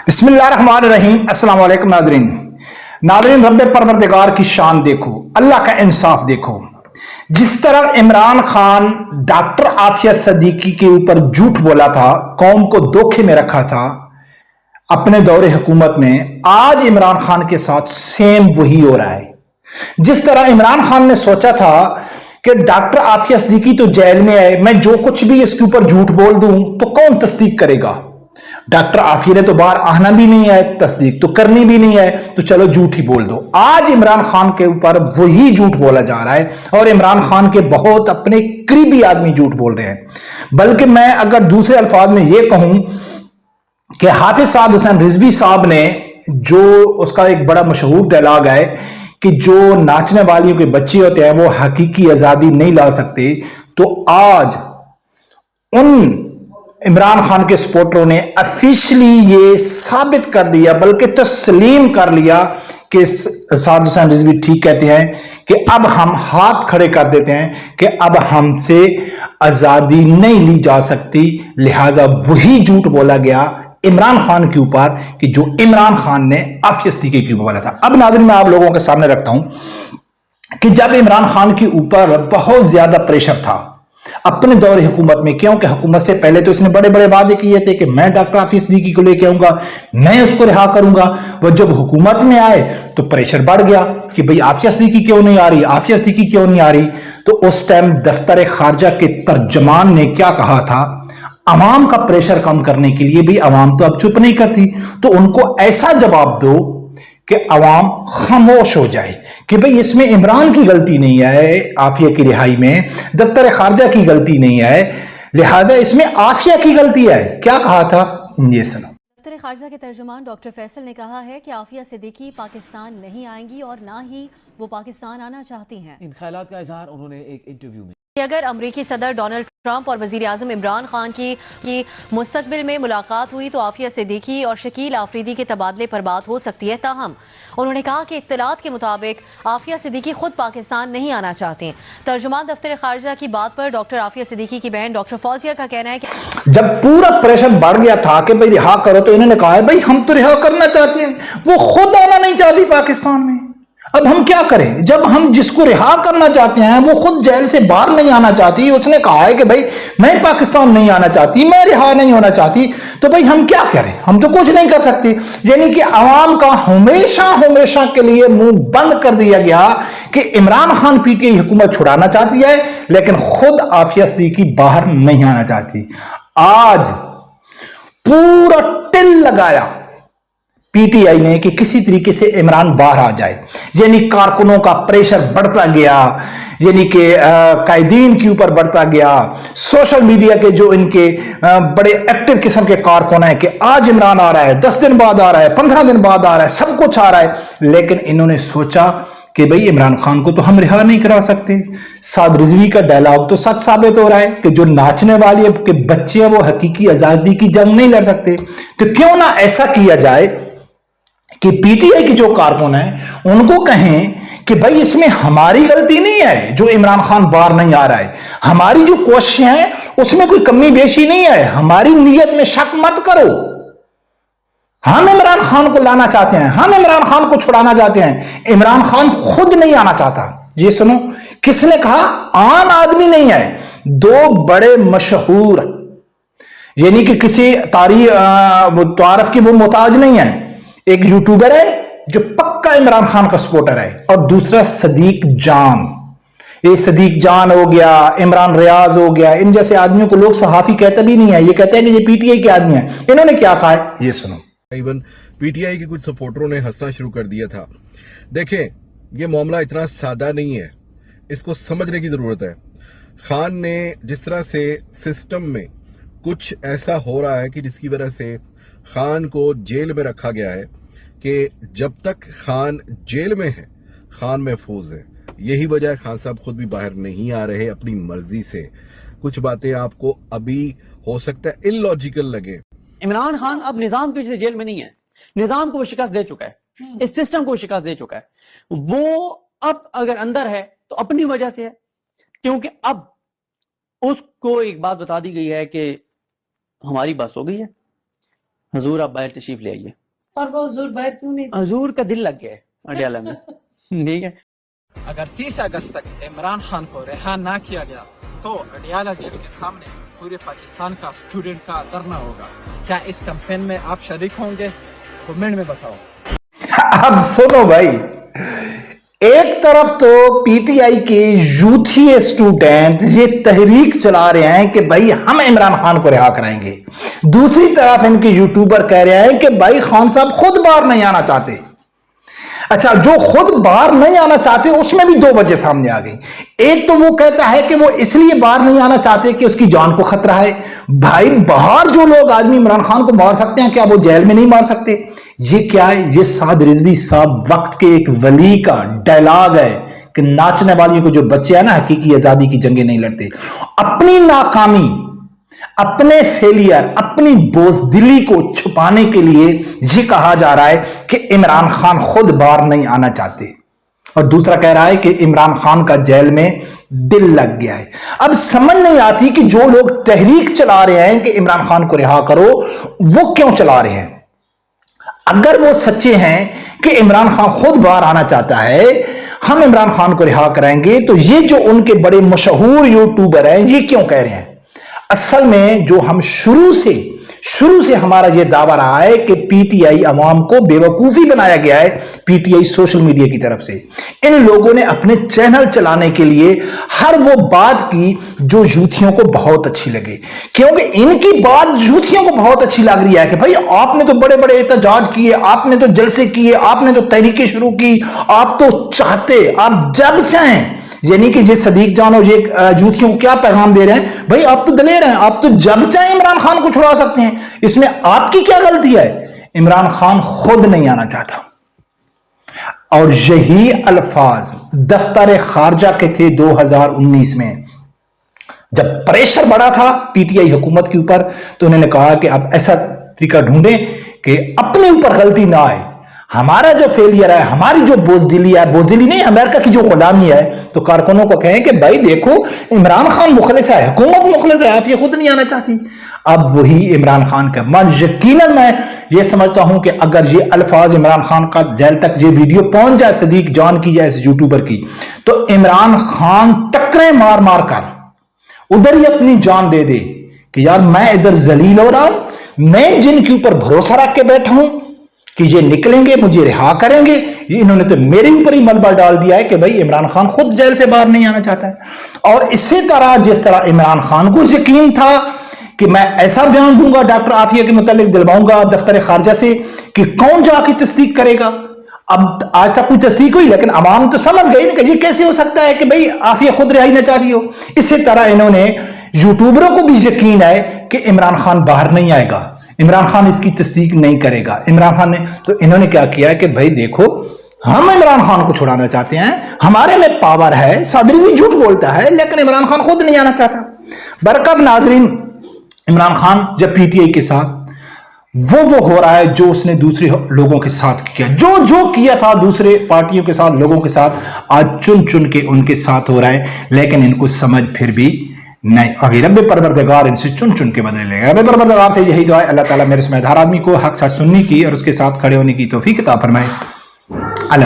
बिस्मिल्लाहिर्रहमानिर्रहीम। अस्सलाम वालेकुम नाज़रीन, रब्बे परवरदिगार की शान देखो, अल्लाह का इंसाफ देखो। जिस तरह इमरान खान डॉक्टर आफिया सिद्दीकी के ऊपर झूठ बोला था, कौम को धोखे में रखा था अपने दौरे हुकूमत में, आज इमरान खान के साथ सेम वही हो रहा है। जिस तरह इमरान खान ने सोचा था कि डॉक्टर आफिया सिद्दीकी तो जेल में है, मैं जो कुछ भी इसके ऊपर झूठ बोल दूं तो कौन तस्दीक करेगा। डॉक्टर आफिया ने तो बाहर आना भी नहीं है, तस्दीक तो करनी भी नहीं है, तो चलो झूठ ही बोल दो। आज इमरान खान के ऊपर वही झूठ बोला जा रहा है और इमरान खान के बहुत अपने करीबी आदमी झूठ बोल रहे हैं। बल्कि मैं अगर दूसरे अल्फाज में यह कहूं कि हाफिज साद हुसैन रिजवी साहब ने, जो उसका एक बड़ा मशहूर डायलॉग है कि जो नाचने वालियों के बच्चे होते हैं वो हकीकी आजादी नहीं ला सकते, तो आज उन इमरान खान के सपोर्टरों ने ऑफिशियली ये साबित कर दिया, बल्कि तस्लीम कर लिया कि साद हुसैन रिजवी ठीक कहते हैं कि अब हम हाथ खड़े कर देते हैं कि अब हमसे आजादी नहीं ली जा सकती। लिहाजा वही झूठ बोला गया इमरान खान के ऊपर कि जो इमरान खान ने आफिया सिद्दीकी के ऊपर बोला था। अब नाज़रीन, मैं आप लोगों के सामने रखता हूं कि जब इमरान खान के ऊपर बहुत ज्यादा प्रेशर था अपने दौरे हुकूमत में, क्योंकि हुकूमत से पहले तो इसने बड़े बड़े वादे किए थे कि मैं डॉक्टर आफिया सिद्दीकी को लेके आऊंगा, मैं उसको रिहा करूंगा। वह जब हुकूमत में आए तो प्रेशर बढ़ गया कि भाई आफिया सिद्दीकी क्यों नहीं आ रही, आफिया सिद्दीकी क्यों नहीं आ रही। तो उस टाइम दफ्तर खारजा के तर्जमान ने क्या कहा था, अवाम का प्रेशर कम करने के लिए, भी अवाम तो अब चुप नहीं करती, तो उनको ऐसा जवाब दो कि अवाम खामोश हो जाए कि भाई इसमें इमरान की गलती नहीं है, आफिया की रिहाई में दफ्तर खारजा की गलती नहीं है, लिहाजा इसमें आफिया की गलती है। क्या कहा था, ये सुनो। दफ्तर खारजा के तर्जुमान डॉक्टर फैसल ने कहा है कि आफिया सिद्दीकी पाकिस्तान नहीं आएंगी और ना ही वो पाकिस्तान आना चाहती हैं। इन ख्यालात का इजहार उन्होंने एक इंटरव्यू में कि अगर अमरीकी सदर डोनाल्ड ट्रंप और वजीर आजम इमरान खान की मुस्तकबिल में मुलाकात हुई तो आफिया सिद्दीकी और शकील आफरीदी के तबादले पर बात हो सकती है। ताहम उन्होंने कहा कि इत्तलात के मुताबिक आफिया सिद्दीकी खुद पाकिस्तान नहीं आना चाहती। तर्जुमान दफ्तर खारजा की बात पर डॉक्टर आफिया सिद्दीकी की बहन डॉक्टर फौजिया का कहना है कि जब पूरा प्रेशर बढ़ गया था कि भाई रिहा करो, तो इन्होंने कहा है भाई हम तो रिहा करना चाहते हैं, वो खुद आना नहीं चाहती पाकिस्तान में। अब हम क्या करें, जब हम जिसको रिहा करना चाहते हैं वो खुद जेल से बाहर नहीं आना चाहती, उसने कहा है कि भाई मैं पाकिस्तान नहीं आना चाहती, मैं रिहा नहीं होना चाहती, तो भाई हम क्या करें, हम तो कुछ नहीं कर सकते। यानी कि आवाम का हमेशा हमेशा के लिए मुंह बंद कर दिया गया कि इमरान खान पीटीआई हुकूमत छुड़ाना चाहती है, लेकिन खुद आफिया सिद्दीकी बाहर नहीं आना चाहती। आज पूरा टिल लगाया पीटीआई ने कि किसी तरीके से इमरान बाहर आ जाए, यानी कारकुनों का प्रेशर बढ़ता गया, यानी कि कायदीन के ऊपर बढ़ता गया। सोशल मीडिया के जो इनके बड़े एक्टिव किस्म के कारकुन हैं कि आज इमरान आ रहा है, 10 दिन बाद आ रहा है, 15 दिन बाद आ रहा है, सब कुछ आ रहा है, लेकिन इन्होंने सोचा कि भाई इमरान खान को तो हम रिहा नहीं करा सकते। साद रिजवी का डायलॉग तो सच साबित हो रहा है कि जो नाचने वाले के बच्चे हैं वो हकीकी आजादी की जंग नहीं लड़ सकते। तो क्यों ना ऐसा किया जाए कि पीटीआई के जो कारकुन हैं उनको कहें कि भाई इसमें हमारी गलती नहीं है जो इमरान खान बाहर नहीं आ रहा है, हमारी जो कोशिशें हैं उसमें कोई कमी बेशी नहीं है, हमारी नीयत में शक मत करो, हम इमरान खान को लाना चाहते हैं, हम इमरान खान को छुड़ाना चाहते हैं, इमरान खान खुद नहीं आना चाहता। ये सुनो, किसने कहा, आम आदमी नहीं है, दो बड़े मशहूर, यानी कि किसी तारीफ की वो मोहताज नहीं है। एक यूट्यूबर है जो पक्का इमरान खान का सपोर्टर है, और दूसरा सदीक जान। ये सदीक जान हो गया, इमरान रियाज हो गया, इन जैसे आदमियों को लोग सहाफी कहते भी नहीं है, ये कहते हैं कि ये पीटीआई के आदमी है। इन्होंने क्या कहा है, ये सुनो। इवन पीटीआई के कुछ सपोर्टरों ने हंसना शुरू कर दिया था। देखें, ये मामला इतना सादा नहीं है, इसको समझने की जरूरत है। खान ने जिस तरह से सिस्टम में कुछ ऐसा हो रहा है कि जिसकी वजह से खान को जेल में रखा गया है कि जब तक खान जेल में है खान महफूज है। यही वजह है खान साहब खुद भी बाहर नहीं आ रहे अपनी मर्जी से। कुछ बातें आपको अभी हो सकता है इलॉजिकल लगे। इमरान खान अब निजाम के जेल में नहीं है, निजाम को वो शिकस्त दे चुका है, इस सिस्टम को शिकस्त दे चुका है। वो अब अगर अंदर है तो अपनी वजह से है, क्योंकि अब उसको एक बात बता दी गई है कि हमारी बस हो गई है, حضور آپ باہر تشریف لے آئیے. اور وہ حضور باہر کیوں نہیں؟ حضور کا دل لگ گیا ہے اڈیالہ میں. ٹھیک ہے. اگر 30 اگست تک عمران خان کو رہا نہ کیا گیا تو اڈیالہ جیل کے سامنے پورے پاکستان کا اسٹوڈنٹ کا دھرنا ہوگا. کیا اس کمپین میں آپ شریک ہوں گے؟ کمنٹ میں بتاؤ. اب سنو بھائی، ایک طرف تو پی ٹی آئی کے یوتھی اسٹوڈنٹ یہ تحریک چلا رہے ہیں کہ بھائی ہم عمران خان کو رہا کرائیں گے، دوسری طرف ان کے یوٹیوبر کہہ رہے ہیں کہ بھائی خان صاحب خود باہر نہیں آنا چاہتے. اچھا، جو خود باہر نہیں آنا چاہتے اس میں بھی دو وجہ سامنے آ گئی. ایک تو وہ کہتا ہے کہ وہ اس لیے باہر نہیں آنا چاہتے کہ اس کی جان کو خطرہ ہے. بھائی باہر جو لوگ آدمی عمران خان کو مار سکتے ہیں کیا وہ جیل میں نہیں مار سکتے؟ یہ کیا ہے؟ یہ سعد رضوی صاحب وقت کے ایک ولی کا ڈائلاگ ہے کہ ناچنے والیوں کو جو بچے ہیں نا حقیقی آزادی کی جنگیں نہیں لڑتے. اپنی ناکامی، اپنے فیلئر، اپنی بزدلی کو چھپانے کے لیے یہ کہا جا رہا ہے کہ عمران خان خود باہر نہیں آنا چاہتے، اور دوسرا کہہ رہا ہے کہ عمران خان کا جیل میں دل لگ گیا ہے. اب سمجھ نہیں آتی کہ جو لوگ تحریک چلا رہے ہیں کہ عمران خان کو رہا کرو وہ کیوں چلا رہے ہیں. اگر وہ سچے ہیں کہ عمران خان خود باہر آنا چاہتا ہے، ہم عمران خان کو رہا کرائیں گے، تو یہ جو ان کے بڑے مشہور یوٹیوبر ہیں یہ کیوں کہہ رہے ہیں؟ اصل میں جو ہم شروع سے ہمارا یہ دعویٰ رہا ہے کہ پی ٹی آئی عوام کو بیوقوفی بنایا گیا ہے P T I social media کی طرف سے. ان لوگوں نے اپنے چینل چلانے کے لیے ہر وہ بات کی جو یوتھیوں کو بہت اچھی لگے، کیونکہ ان کی بات یوتھیوں کو بہت اچھی لگ رہی ہے کہ بھائی آپ نے تو بڑے بڑے احتجاج کیے، آپ نے تو جلسے کیے، آپ نے تو تحریکیں شروع کی، آپ تو چاہتے، آپ جب چاہیں. یعنی کہ یہ صدیق جان اور یہ یوتھیوں کو کیا پیغام دے رہے ہیں؟ بھائی آپ تو دلیر ہیں، آپ تو جب چاہیں عمران خان کو چھڑا سکتے ہیں، اس میں آپ کی کیا غلطی ہے؟ عمران خان خود نہیں آنا چاہتا. اور یہی الفاظ دفتر خارجہ کے تھے 2019 میں جب پریشر بڑا تھا پی ٹی آئی حکومت کے اوپر، تو انہوں نے کہا کہ اب ایسا طریقہ ڈھونڈیں کہ اپنے اوپر غلطی نہ آئے. ہمارا جو فیلئر ہے، ہماری جو بزدلی ہے، بزدلی نہیں امریکہ کی جو غلامی ہے، تو کارکنوں کو کہیں کہ بھائی دیکھو عمران خان مخلص ہے، حکومت مخلص ہے، آپ یہ خود نہیں آنا چاہتی. اب وہی عمران خان کا یقیناً میں یہ سمجھتا ہوں کہ اگر یہ الفاظ عمران خان کا جیل تک یہ ویڈیو پہنچ جائے صدیق جان کی یا اس یوٹیوبر کی، تو عمران خان ٹکریں مار مار کر ادھر ہی اپنی جان دے دے کہ یار میں ادھر ذلیل ہو رہا ہوں، میں جن کے اوپر بھروسہ رکھ کے بیٹھا ہوں کہ یہ نکلیں گے، مجھے رہا کریں گے، یہ انہوں نے تو میرے اوپر ہی ملبہ ڈال دیا ہے کہ بھائی عمران خان خود جیل سے باہر نہیں آنا چاہتا ہے. اور اسی طرح جس طرح عمران خان کو یقین تھا کہ میں ایسا بیان دوں گا ڈاکٹر عافیہ کے متعلق، دلواؤں گا دفتر خارجہ سے کہ کون جا کے تصدیق کرے گا. اب آج تک کوئی تصدیق ہوئی، لیکن عوام تو سمجھ گئی کہ یہ کیسے ہو سکتا ہے کہ بھئی عافیہ خود رہائی نہ چاہ رہی ہو. اسی طرح انہوں نے یوٹیوبروں کو بھی یقین ہے کہ عمران خان باہر نہیں آئے گا، عمران خان اس کی تصدیق نہیں کرے گا. عمران خان نے تو انہوں نے کیا کیا کہ بھئی دیکھو ہم عمران خان کو چھڑانا چاہتے ہیں، ہمارے میں پاور ہے، صدر بھی جھوٹ بولتا ہے لیکن عمران خان خود نہیں آنا چاہتا. برکت ناظرین، عمران خان جب پی ٹی آئی کے ساتھ وہ ہو رہا ہے جو اس نے دوسرے لوگوں کے ساتھ کیا، جو کیا تھا دوسرے پارٹیوں کے ساتھ، لوگوں کے ساتھ، آج چن چن کے ان کے ساتھ ہو رہا ہے، لیکن ان کو سمجھ پھر بھی نہیں. ابھی رب پروردگار ان سے چن چن کے بدلے لے گا. رب پروردگار سے یہی دعا ہے اللہ تعالیٰ میرے سمیت ہر آدمی کو حق سچ سننے کی اور اس کے ساتھ کھڑے ہونے کی توفیق عطا فرمائے. اللہ